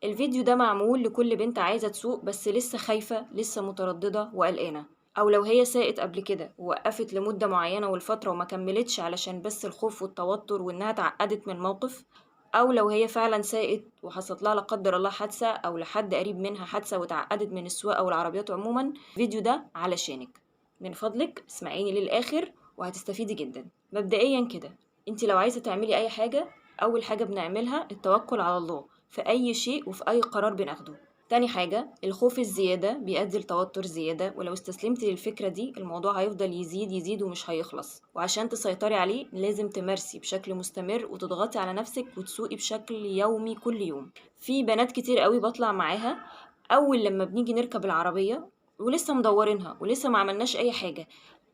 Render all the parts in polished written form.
الفيديو ده معمول لكل بنت عايزة تسوق بس لسه خايفة، لسه مترددة وقلقانة، أو لو هي ساقت قبل كده ووقفت لمدة معينة والفترة وما كملتش علشان بس الخوف والتوتر وإنها اتعقدت من موقف، أو لو هي فعلا ساقت وحصلت لها لا قدر الله حادثة أو لحد قريب منها حادثة واتعقدت من السواقة والعربيات عموما. الفيديو ده علشانك. من فضلك اسمعيني للآخر وهتستفيدي جدا. مبدئيا كده، انت لو عايزة تعملي أي حاجة، أول حاجة بنعملها التوكل على الله في أي شيء وفي أي قرار بناخده. تاني حاجة، الخوف الزيادة بيؤدي لتوتر زيادة، ولو استسلمتي للفكرة دي الموضوع هيفضل يزيد يزيد ومش هيخلص، وعشان تسيطري عليه لازم تمارسي بشكل مستمر وتضغطي على نفسك وتسوقي بشكل يومي كل يوم. في بنات كتير قوي بطلع معاها أول لما بنيجي نركب العربية ولسه مدورينها ولسه ما عملناش أي حاجة،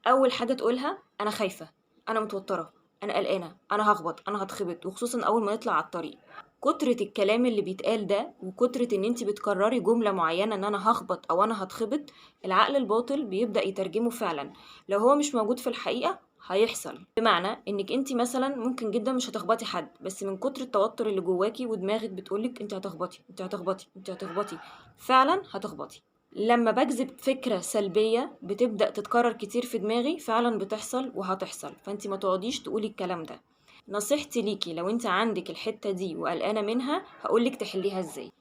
أول حاجة تقولها أنا خايفة، أنا متوترة، أنا قلقانة، أنا هخبط، أنا هتخبط، وخصوصا أول ما نطلع على الطريق. كترة الكلام اللي بيتقال ده وكترة ان انت بتكرري جملة معينة ان انا هخبط او انا هتخبط، العقل الباطل بيبدأ يترجمه فعلا. لو هو مش موجود في الحقيقة هيحصل، بمعنى انك انت مثلا ممكن جدا مش هتخبطي حد، بس من كتر التوتر اللي جواكي ودماغك بتقولك انت هتخبطي انت هتخبطي انت هتخبطي، فعلا هتخبطي. لما بجذب فكرة سلبية بتبدأ تتكرر كتير في دماغي، فعلا بتحصل وهتحصل، فانت ما تقعديش تقولي الكلام ده. نصيحتي ليكي لو انت عندك الحتة دي وقلقانة منها هقولك تحليها ازاي.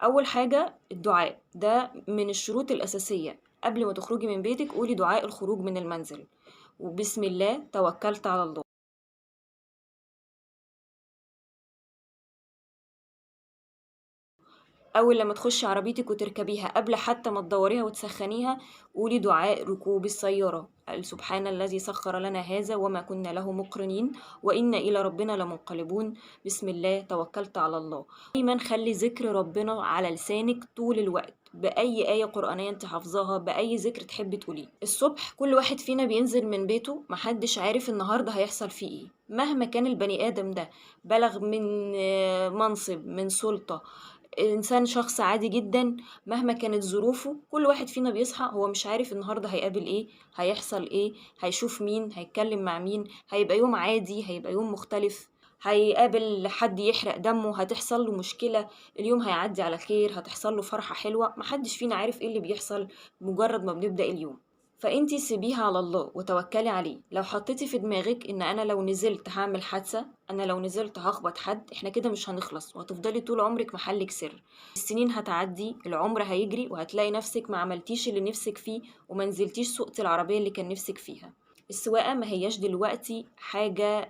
اول حاجة الدعاء ده من الشروط الاساسية. قبل ما تخرجي من بيتك قولي دعاء الخروج من المنزل، وبسم الله توكلت على الله. أول لما تخشي عربيتك وتركبيها قبل حتى ما تدوريها وتسخنيها قولي دعاء ركوب السيارة، سبحان الذي سخر لنا هذا وما كنا له مقرنين وإنا إلى ربنا لمنقلبون، بسم الله توكلت على الله. دايما خلي ذكر ربنا على لسانك طول الوقت، بأي آية قرآنية انت حافظاها، بأي ذكر تحبي تقوليه. الصبح كل واحد فينا بينزل من بيته محدش عارف النهاردة هيحصل فيه ايه، مهما كان البني آدم ده بلغ من منصب، من سلطة، إنسان شخص عادي جدا، مهما كانت ظروفه كل واحد فينا بيصحى هو مش عارف النهاردة هيقابل ايه، هيحصل ايه، هيشوف مين، هيتكلم مع مين، هيبقى يوم عادي، هيبقى يوم مختلف، هيقابل حد يحرق دمه، هتحصل له مشكلة، اليوم هيعدي على خير، هتحصل له فرحة حلوة، محدش فينا عارف ايه اللي بيحصل مجرد ما بنبدأ اليوم. فانتي سيبيها على الله وتوكلي عليه. لو حطيتي في دماغك ان انا لو نزلت هعمل حادثة، انا لو نزلت هخبط حد، احنا كده مش هنخلص وهتفضلي طول عمرك محلك سر. السنين هتعدي، العمر هيجري، وهتلاقي نفسك ما عملتيش اللي نفسك فيه وما نزلتيش سوقتي العربية اللي كان نفسك فيها. السواقة ما هياش دلوقتي حاجة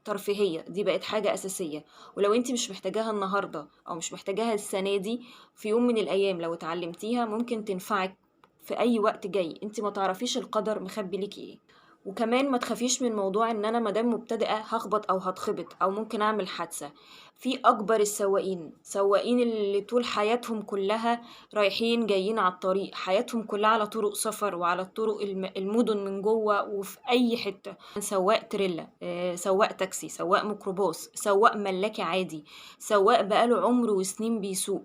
ترفيهية، دي بقت حاجة أساسية، ولو انت مش محتاجاها النهاردة أو مش محتاجاها السنة دي، في يوم من الأيام لو اتعلمتيها ممكن تنفعك في أي وقت جاي. انت ما تعرفيش القدر مخبي ليكي ايه. وكمان ما تخافيش من موضوع ان انا مادام مبتدئة هخبط او هتخبط او ممكن اعمل حادثة. في اكبر السواقين، سواقين اللي طول حياتهم كلها رايحين جايين على الطريق، حياتهم كلها على طرق سفر وعلى الطرق المدن من جوه وفي اي حتة، سواق تريلا، سواق تاكسي، سواق ميكروباص، سواق ملاكي عادي، سواق بقاله عمر وسنين بيسوق،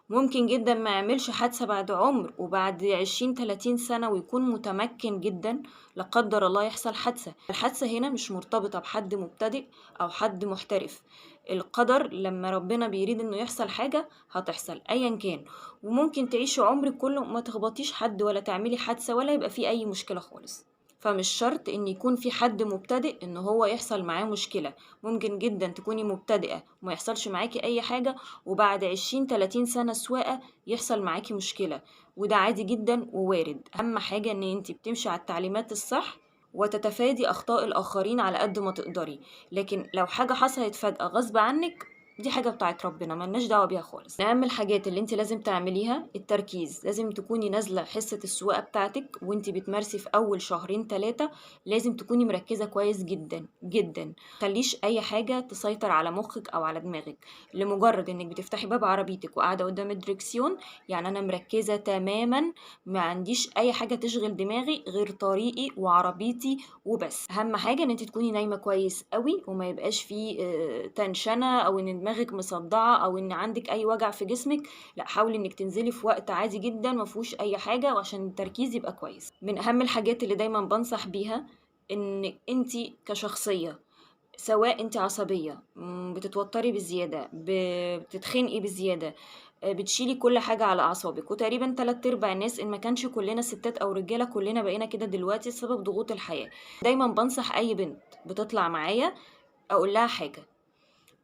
ممكن جدا ما يعملش حادثة بعد عمر وبعد 20-30 سنة ويكون متمكن جدا، لا قدر الله يحصل حادثة. الحادثة هنا مش مرتبطة بحد مبتدئ أو حد محترف، القدر لما ربنا بيريد انه يحصل حاجة هتحصل ايا كان، وممكن تعيشي عمرك كله ما تخبطيش حد ولا تعملي حادثة ولا يبقى فيه اي مشكلة خالص. فمش شرط ان يكون في حد مبتدئ ان هو يحصل معاه مشكلة، ممكن جدا تكوني مبتدئة وما يحصلش معاكي اي حاجة وبعد 20-30 سنة سواقة يحصل معاكي مشكلة، وده عادي جدا ووارد. اهم حاجة ان انتي بتمشي على التعليمات الصح وتتفادي اخطاء الاخرين على قد ما تقدري، لكن لو حاجة حصلت فجأة غصب عنك دي حاجة بتاعت ربنا ملناش دعوة بيها خالص. من اهم الحاجات اللي انت لازم تعمليها التركيز، لازم تكوني نازلة حصة السواقة بتاعتك وانت بتمارسي في اول 2-3 شهور، لازم تكوني مركزة كويس جدا جدا، خليش اي حاجة تسيطر على مخك او على دماغك. لمجرد انك بتفتحي باب عربيتك وقاعدة قدام الدركسيون يعني انا مركزة تماما، ما عنديش اي حاجة تشغل دماغي غير طريقي وعربيتي وبس. اهم حاجة ان انت تكوني نايمة كويس قوي وما يبقاش فيه تنشنة او ان دماغك مصدعة او ان عندك اي وجع في جسمك، لا حاولي انك تنزلي في وقت عادي جدا ما فيهوش اي حاجة وعشان التركيز يبقى كويس. من اهم الحاجات اللي دايما بنصح بيها ان انت كشخصية سواء انت عصبية، بتتوتري بزيادة، بتتخنقي بزيادة، بتشيلي كل حاجة على أعصابك. وتقريبا 3/4 الناس، إن ما كانش كلنا ستات أو رجالة، كلنا بقينا كده دلوقتي بسبب ضغوط الحياة. دايما بنصح أي بنت بتطلع معايا أقول لها حاجة: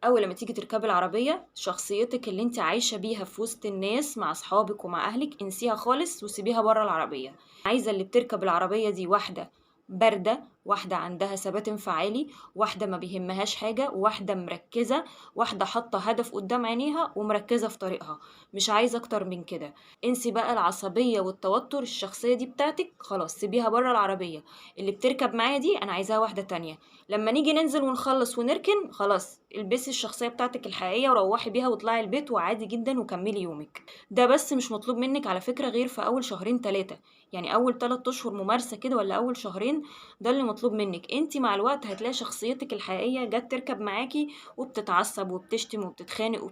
أول لما تيجي تركبي العربية، شخصيتك اللي انت عايشة بيها في وسط الناس مع أصحابك ومع أهلك انسيها خالص وسيبيها برا العربية. عايزة اللي بتركب العربية دي واحدة باردة، واحدة عندها ثبات انفعالي، واحدة ما بيهمهاش حاجة، واحدة مركزة، واحدة حاطة هدف قدام عينيها ومركزة في طريقها. مش عايزة أكتر من كده. انسي بقى العصبية والتوتر، الشخصية دي بتاعتك خلاص سيبيها برا العربية. اللي بتركب معايا دي أنا عايزاها واحدة تانية. لما نيجي ننزل ونخلص ونركن، خلاص البسي الشخصية بتاعتك الحقيقية وروحي بيها واطلعي البيت وعادي جدا وكملي يومك. ده بس مش مطلوب منك على فكرة غير في أول شهرين 3. يعني أول 3 أشهر ممارسة كده، ولا أول شهرين، ده اللي مطلوب منك. انتي مع الوقت هتلاقي شخصيتك الحقيقية جت تركب معاكي، وبتتعصب وبتشتم وبتتخانق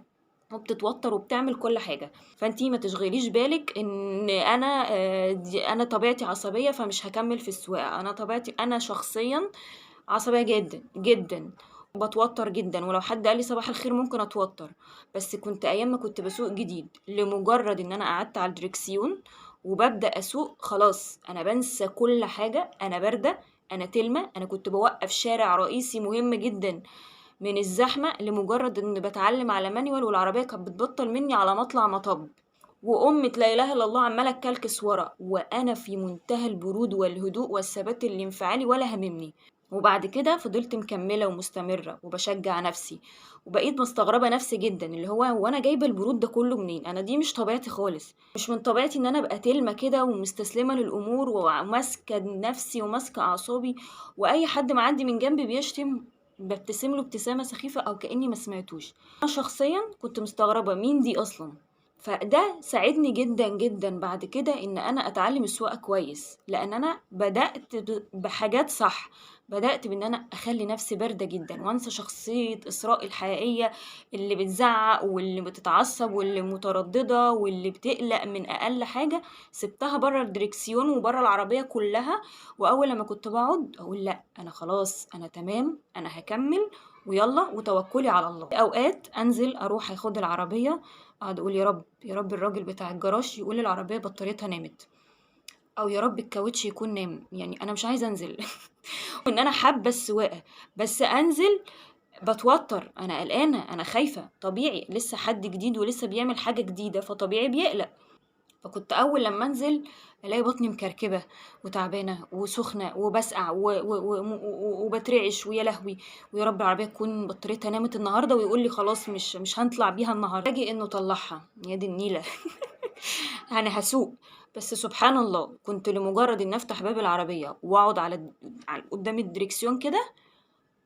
وبتتوتر وبتعمل كل حاجة. فانتي ما تشغليش بالك ان انا طبيعتي عصبية فمش هكمل في السواقة. انا طبيعتي، انا شخصيا عصبية جدا جدا، بتوتر جدا، ولو حد قال لي صباح الخير ممكن اتوتر. بس كنت ايام ما كنت بسوق جديد، لمجرد ان انا قعدت على الدركسيون وببدأ اسوق، خلاص انا بنسى كل حاجة. انا باردة، انا تلمة. انا كنت بوقف شارع رئيسي مهم جدا من الزحمة لمجرد ان بتعلم على مانيوال، والعربية كانت بتبطل مني على مطلع مطب، وأمة لا إله إلا الله عمالة تكلكس ورا، وأنا في منتهى البرود والهدوء والثبات الانفعالي ولا هممني. وبعد كده فضلت مكملة ومستمرة وبشجع نفسي، وبقيت مستغربة نفسي جدا، اللي هو وانا جايبة البرود ده كله منين؟ انا دي مش طبيعتي خالص. مش من طبيعتي ان انا ابقى تلمة كده ومستسلمة للامور وماسكة نفسي وماسكة اعصابي، واي حد معدي من جنبي بيشتم ببتسم له ابتسامة سخيفة او كأني ما سمعتوش. انا شخصيا كنت مستغربة مين دي اصلا. فده ساعدني جدا جدا بعد كده ان انا اتعلم السواقه كويس، لان انا بدات بحاجات صح. بدات بان انا اخلي نفسي بارده جدا وانسى شخصيه اسراء الحقيقيه، اللي بتزعق واللي بتتعصب واللي متردده واللي بتقلق من اقل حاجه. سبتها بره الدريكسيون وبره العربيه كلها. واول لما كنت بقعد اقول لا، انا خلاص انا تمام، انا هكمل، ويلا وتوكلي على الله. اوقات انزل اروح اخد العربيه، اقعد اقول يا رب يا رب الراجل بتاع الجراج يقول العربيه بطاريتها نامت، او يا رب الكاوتش يكون نام. يعني انا مش عايزه انزل وان انا حابه السواقه، بس انزل بتوتر، انا قلقانه، انا خايفه. طبيعي، لسه حد جديد ولسه بيعمل حاجه جديده، فطبيعي بيقلق. فكنت اول لما انزل الاقي بطني مكركبه وتعبانه وسخنه وبسقع وبترعش، ويا لهوي، ويا رب العربيه تكون بطاريتها نامت النهارده ويقول لي خلاص مش هنطلع بيها النهارده. اجي انه طلعها يا دي النيله انا هسوق. بس سبحان الله، كنت لمجرد ان افتح باب العربيه واقعد على قدام الدريكسيون كده،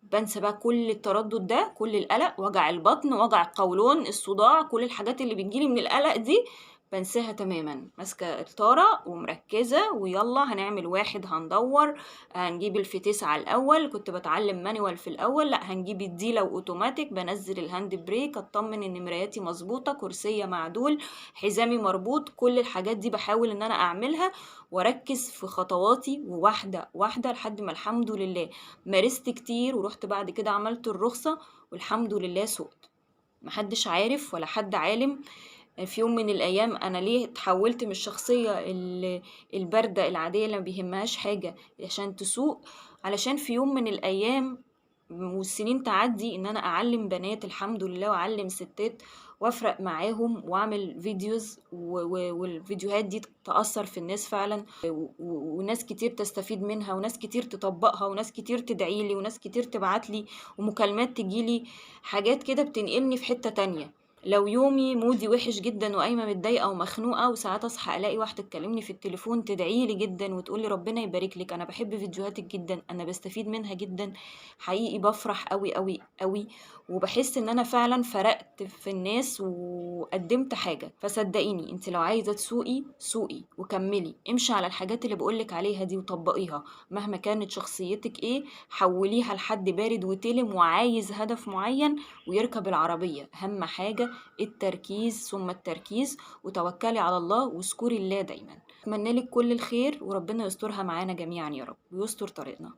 بنسى بقى كل التردد ده، كل القلق، وجع البطن، وجع القولون، الصداع، كل الحاجات اللي بتجيلي من القلق دي بنساها تماما. ماسكة الطارة ومركزة، ويلا هنعمل واحد، هندور، هنجيب الفتيس على الأول. كنت بتعلم مانيوال في الأول، لا هنجيب الديلة وأوتوماتيك، بنزل الهاند بريك، اطمن ان مراياتي مظبوطة، كرسية معدول، حزامي مربوط. كل الحاجات دي بحاول ان انا اعملها واركز في خطواتي، وواحدة واحدة لحد ما الحمد لله مارست كتير. ورحت بعد كده عملت الرخصة والحمد لله سقت. محدش عارف ولا حد عالم في يوم من الأيام أنا ليه اتحولت من الشخصية الباردة العادية اللي ما بيهمهاش حاجة عشان تسوق. علشان في يوم من الأيام والسنين تعدي ان انا اعلم بنات الحمد لله، واعلم ستات، وافرق معاهم واعمل فيديوز والفيديوهات دي تأثر في الناس فعلا، وناس كتير تستفيد منها، وناس كتير تطبقها، وناس كتير تدعيلي، وناس كتير تبعتلي، ومكالمات تجيلي، حاجات كده بتنقلني في حتة تانية. لو يومي مودي وحش جدا وقايمه متضايقه ومخنوقه، وساعات اصحى الاقي واحده تكلمني في التليفون تدعيلي جدا وتقولي ربنا يبارك لك، انا بحب فيديوهاتك جدا، انا بستفيد منها جدا. حقيقي بفرح قوي قوي قوي، وبحس ان انا فعلا فرقت في الناس وقدمت حاجه. فصدقيني، انت لو عايزه تسوقي سوقي وكملي، امشي على الحاجات اللي بقولك عليها دي وطبقيها. مهما كانت شخصيتك ايه، حوليها لحد بارد وتلم وعايز هدف معين ويركب العربيه. اهم حاجه التركيز ثم التركيز، وتوكلي على الله واذكري الله دايما. اتمنى لك كل الخير، وربنا يسترها معانا جميعا يا رب، ويستر طريقنا.